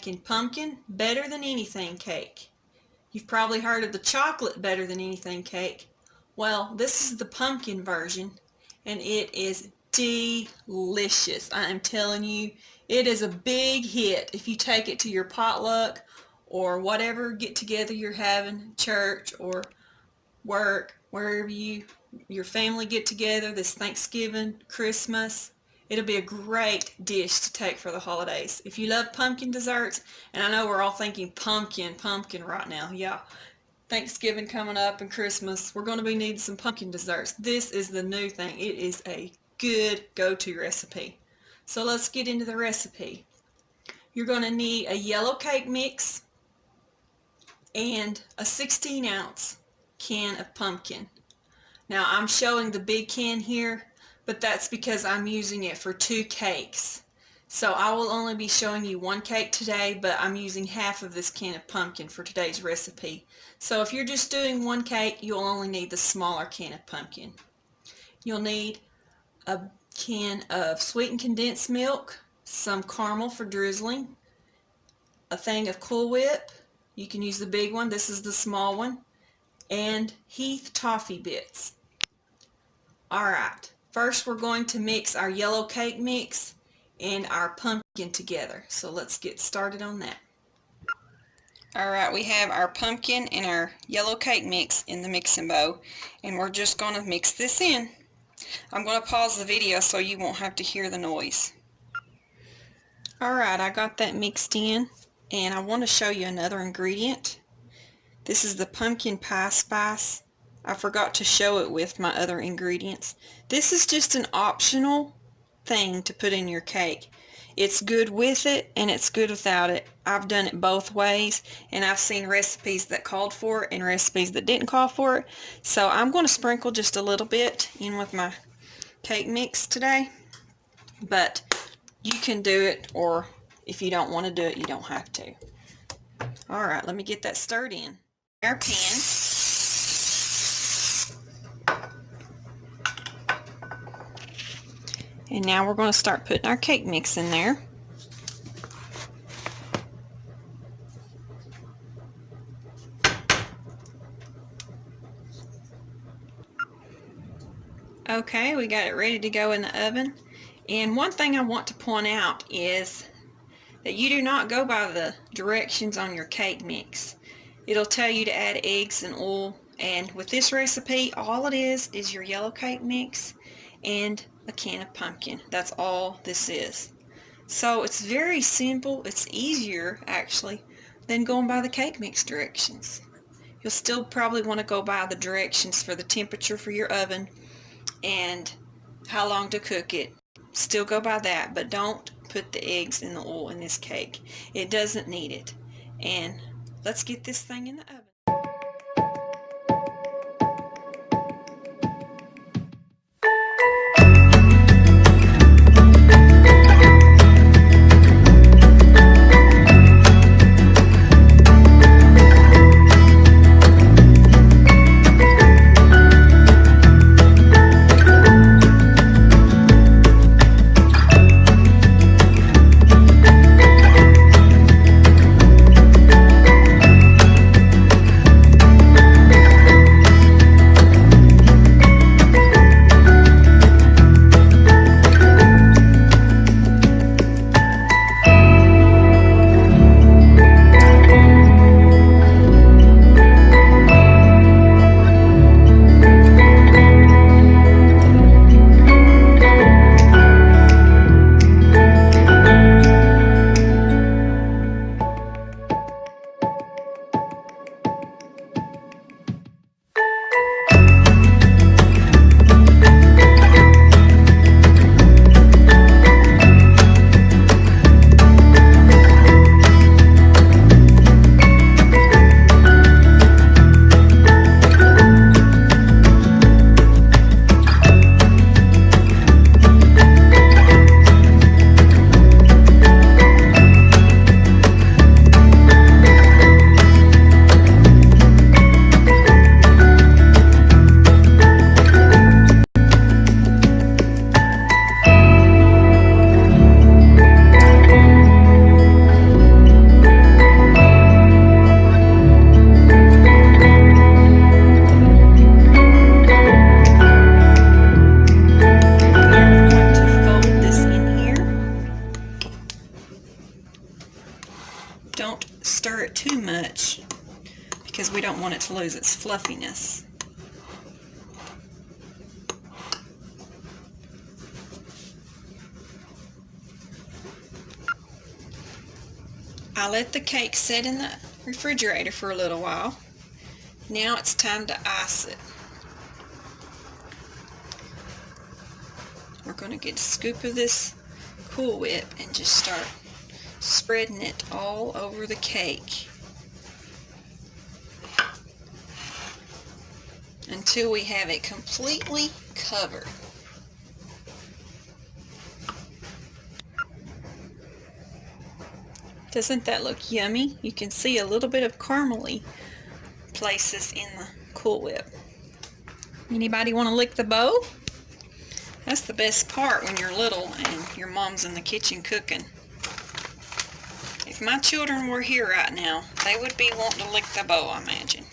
making pumpkin better than anything cake. You've probably heard of the chocolate better than anything cake. Well, this is the pumpkin version, and it is delicious. I am telling you, it is a big hit if you take it to your potluck or whatever get together you're having, church or work, wherever your family get together this Thanksgiving, Christmas. It'll be a great dish to take for the holidays. If you love pumpkin desserts, and I know we're all thinking pumpkin right now. Yeah, Thanksgiving coming up and Christmas, we're going to be needing some pumpkin desserts. This is the new thing. It is a good go-to recipe. So let's get into the recipe. You're going to need a yellow cake mix and a 16-ounce can of pumpkin. Now I'm showing the big can here, but that's because I'm using it for 2 cakes. So I will only be showing you 1 cake today, but I'm using half of this can of pumpkin for today's recipe. So if you're just doing 1 cake, you'll only need the smaller can of pumpkin. You'll need a can of sweetened condensed milk, some caramel for drizzling, a thing of Cool Whip. You can use the big one, this is the small one, and Heath toffee bits. Alright, first we're going to mix our yellow cake mix and our pumpkin together. So let's get started on that. Alright, we have our pumpkin and our yellow cake mix in the mixing bowl, and we're just going to mix this in. I'm going to pause the video so you won't have to hear the noise. Alright, I got that mixed in, and I want to show you another ingredient. This is the pumpkin pie spice. I forgot to show it with my other ingredients. This is just an optional thing to put in your cake. It's good with it and it's good without it. I've done it both ways, and I've seen recipes that called for it and recipes that didn't call for it. So I'm going to sprinkle just a little bit in with my cake mix today, but you can do it, or if you don't want to do it, you don't have to. Alright, let me get that stirred in. Our pan. And now we're going to start putting our cake mix in there. Okay, we got it ready to go in the oven. And one thing I want to point out is that you do not go by the directions on your cake mix. It'll tell you to add eggs and oil, and with this recipe all it is your yellow cake mix and a can of pumpkin. That's all this is. So it's very simple. It's easier actually than going by the cake mix directions. You'll still probably want to go by the directions for the temperature for your oven and how long to cook it. Still go by that, but don't put the eggs in the oil in this cake. It doesn't need it. And let's get this thing in the oven. don't stir it too much because we don't want it to lose its fluffiness. I let the cake sit in the refrigerator for a little while. Now it's time to ice it. We're going to get a scoop of this Cool Whip and just start spreading it all over the cake until we have it completely covered. Doesn't that look yummy? You can see a little bit of caramely places in the Cool Whip. Anybody want to lick the bow? That's the best part when you're little and your mom's in the kitchen cooking. If my children were here right now, they would be wanting to lick the bow, I imagine.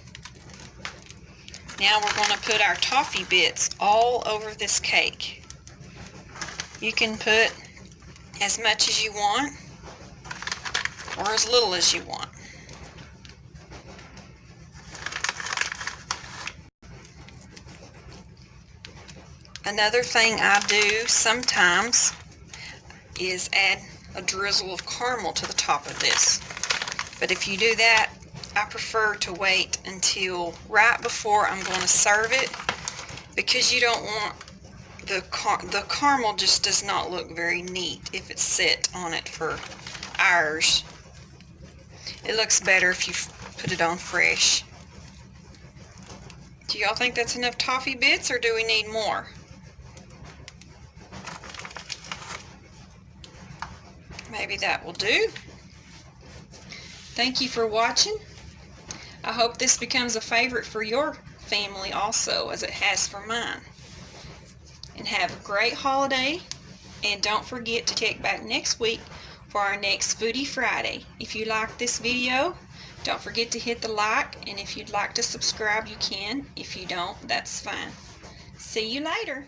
Now we're going to put our toffee bits all over this cake. You can put as much as you want or as little as you want. Another thing I do sometimes is add a drizzle of caramel to the top of this. But if you do that, I prefer to wait until right before I'm going to serve it, because you don't want the caramel just does not look very neat if it's set on it for hours. It looks better if you put it on fresh. Do y'all think that's enough toffee bits, or do we need more? Maybe that will do. Thank you for watching. I hope this becomes a favorite for your family also, as it has for mine. And have a great holiday. And don't forget to check back next week for our next fOoDiE Friday. If you like this video, don't forget to hit the like. And if you'd like to subscribe, you can. If you don't, that's fine. See you later.